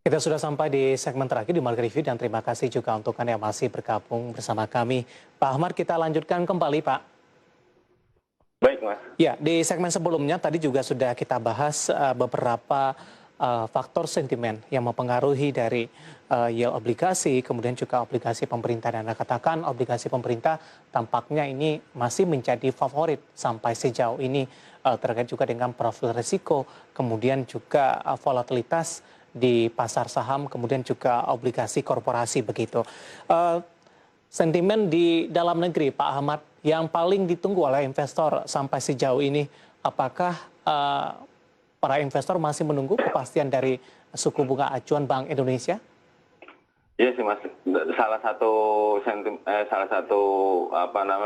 Kita sudah sampai di segmen terakhir di Market Review dan terima kasih juga untuk Anda yang masih bergabung bersama kami. Pak Ahmad, kita lanjutkan kembali, Pak. Baik, Mas. Ya, di segmen sebelumnya tadi juga sudah kita bahas beberapa faktor sentimen yang mempengaruhi dari yield obligasi, kemudian juga obligasi pemerintah. Dan Anda katakan obligasi pemerintah tampaknya ini masih menjadi favorit sampai sejauh ini terkait juga dengan profil risiko, kemudian juga volatilitas di pasar saham, kemudian juga obligasi korporasi begitu. Eh, Sentimen di dalam negeri, Pak Ahmad, yang paling ditunggu oleh investor sampai sejauh ini, apakah para investor masih menunggu kepastian dari suku bunga acuan Bank Indonesia? Iya sih, Mas. Salah satu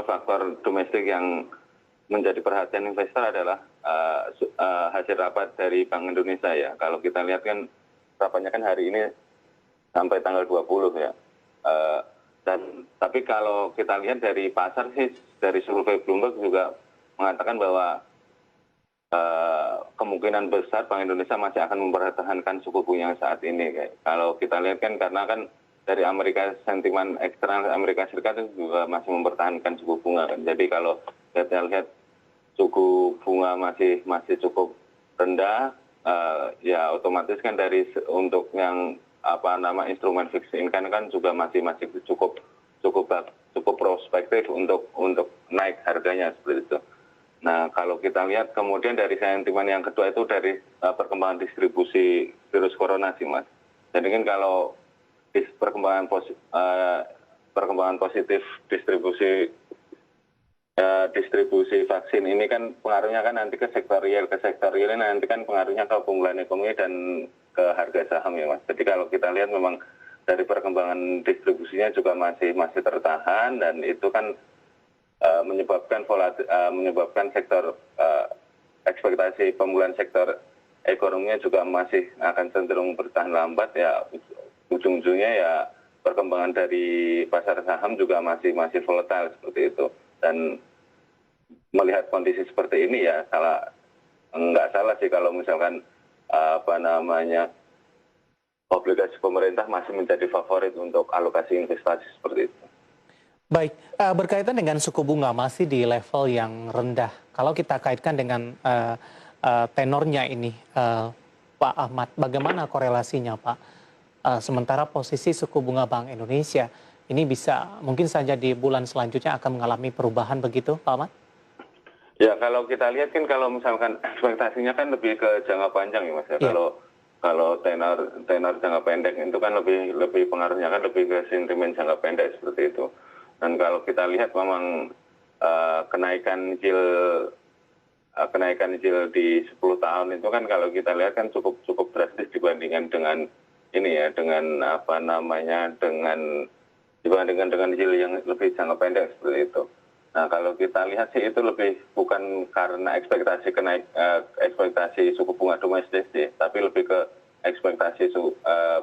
faktor domestik yang menjadi perhatian investor adalah hasil rapat dari Bank Indonesia ya. Kalau kita lihat kan rapatnya kan hari ini sampai tanggal 20 ya. Tapi kalau kita lihat dari pasar sih, dari survei Bloomberg juga mengatakan bahwa kemungkinan besar Bank Indonesia masih akan mempertahankan suku bunga saat ini. Kalau kita lihat kan karena kan dari Amerika, sentimen eksternal Amerika Serikat itu juga masih mempertahankan suku bunga kan. Jadi kalau kita lihat suku bunga masih cukup rendah, ya otomatis kan untuk yang instrumen fixed income kan juga masih cukup prospektif untuk naik harganya seperti itu. Nah, kalau kita lihat kemudian dari sentimen yang kedua itu dari perkembangan distribusi virus corona sih, Mas. Jadi kan kalau perkembangan positif distribusi vaksin ini kan pengaruhnya kan nanti ke sektorial nanti kan pengaruhnya ke pemulihan ekonomi dan ke harga saham ya, Mas. Jadi kalau kita lihat memang dari perkembangan distribusinya juga masih tertahan dan itu kan menyebabkan sektor ekspektasi pemulihan sektor ekonominya juga masih akan cenderung bertahan lambat ya. Ujung-ujungnya ya perkembangan dari pasar saham juga masih volatile seperti itu. Dan melihat kondisi seperti ini ya nggak salah sih kalau misalkan obligasi pemerintah masih menjadi favorit untuk alokasi investasi seperti itu. Baik, berkaitan dengan suku bunga masih di level yang rendah. Kalau kita kaitkan dengan tenornya ini, Pak Ahmad, bagaimana korelasinya, Pak? Sementara posisi suku bunga Bank Indonesia ini bisa mungkin saja di bulan selanjutnya akan mengalami perubahan begitu, Pak Ahmad? Ya, kalau kita lihat kan kalau misalkan ekspektasinya kan lebih ke jangka panjang ya, Mas. Ya. Yeah. Kalau tenor jangka pendek itu kan lebih pengaruhnya kan lebih ke sentimen jangka pendek seperti itu. Dan kalau kita lihat memang kenaikan yield di 10 tahun itu kan kalau kita lihat kan cukup drastis dibandingkan dengan dibandingkan dengan yield yang lebih jangka pendek seperti itu. Nah, kalau kita lihat sih itu lebih bukan karena ekspektasi suku bunga domestik sih, tapi lebih ke ekspektasi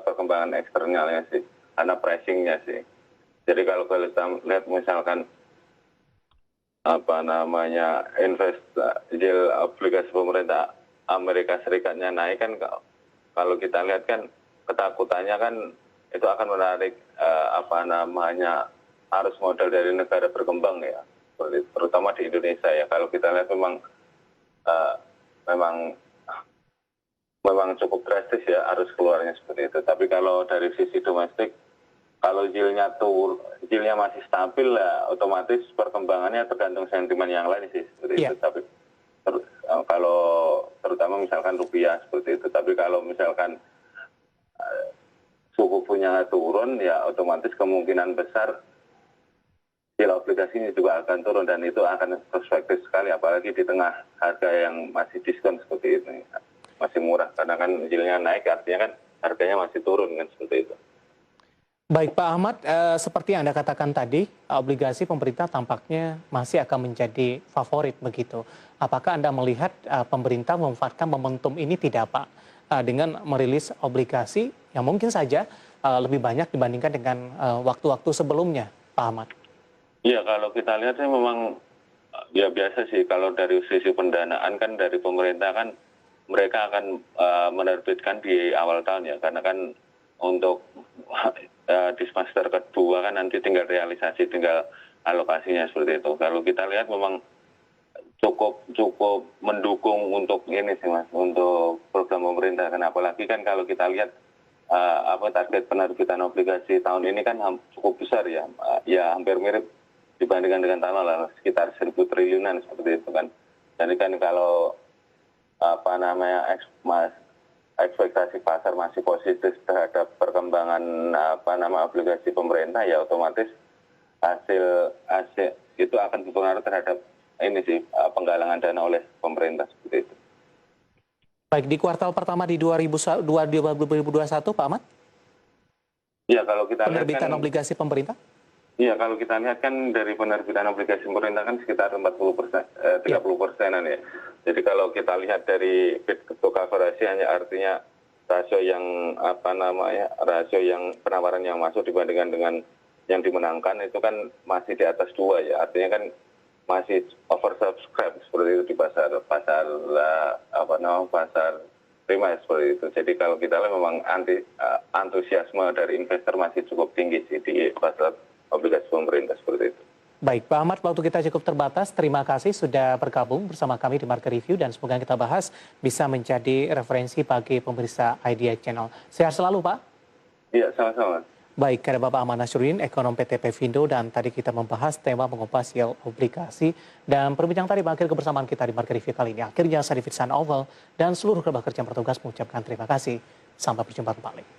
perkembangan eksternalnya sih, karena pricingnya sih. Jadi kalau kita lihat misalkan yield obligasi pemerintah Amerika Serikatnya naik kan, kalau kita lihat kan ketakutannya kan itu akan menarik arus modal dari negara berkembang ya, terutama di Indonesia ya. Kalau kita lihat memang cukup drastis ya arus keluarnya seperti itu. Tapi kalau dari sisi domestik, kalau yieldnya masih stabil lah, otomatis perkembangannya tergantung sentimen yang lain sih seperti itu. Tapi kalau terutama misalkan rupiah seperti itu. Tapi kalau misalkan suku bunga turun ya otomatis kemungkinan besar yield obligasi ini juga akan turun dan itu akan prospektif sekali apalagi di tengah harga yang masih diskon seperti ini, masih murah karena kan yieldnya naik artinya kan harganya masih turun kan seperti itu. Baik Pak Ahmad, seperti yang Anda katakan tadi, obligasi pemerintah tampaknya masih akan menjadi favorit begitu. Apakah Anda melihat pemerintah memanfaatkan momentum ini tidak Pak? Dengan merilis obligasi yang mungkin saja lebih banyak dibandingkan dengan waktu-waktu sebelumnya, Pak Ahmad? Iya, kalau kita lihat sih memang ya biasa sih kalau dari sisi pendanaan kan dari pemerintah kan mereka akan menerbitkan di awal tahun ya, karena kan untuk di semester kedua kan nanti tinggal realisasi, tinggal alokasinya seperti itu. Kalau kita lihat memang cukup mendukung untuk ini sih Mas, untuk program pemerintah. Kan apalagi kan kalau kita lihat target penerbitan obligasi tahun ini kan cukup besar ya, ya hampir mirip dibandingkan dengan tahun lalu, sekitar 1.000 triliunan seperti itu kan. Jadi kan kalau ekspektasi pasar masih positif terhadap perkembangan obligasi pemerintah, ya otomatis hasil itu akan berpengaruh terhadap ini sih penggalangan dana oleh pemerintah seperti itu. Baik, di kuartal pertama di 2021 Pak Ahmad? Ya, kalau kita penerbitan lihat kan, obligasi pemerintah? Iya, kalau kita lihat kan dari penerbitan obligasi pemerintah kan sekitar 30%, 30%-an ya. Jadi kalau kita lihat dari bid to cover ratio, hanya artinya rasio yang rasio yang penawaran yang masuk dibandingkan dengan yang dimenangkan itu kan masih di atas 2 ya. Artinya kan masih oversubscribe seperti itu di pasar prima seperti itu. Jadi kalau kita lihat memang antusiasme dari investor masih cukup tinggi sih di pasar obligasi pemerintah seperti itu. Baik, Pak Ahmad, waktu kita cukup terbatas. Terima kasih sudah bergabung bersama kami di Market Review dan semoga yang kita bahas bisa menjadi referensi bagi pemirsa Idea Channel. Sehat selalu, Pak. Iya, sama-sama. Baik, ada Bapak Ahmad Nasruddin, ekonom PT Pevindo, dan tadi kita membahas tema mengupas yield obligasi. Dan perbincang tadi mengakhiri kebersamaan kita di Market Review kali ini. Akhirnya saya David San Oval dan seluruh kerabat kerja yang bertugas mengucapkan terima kasih. Sampai berjumpa kembali.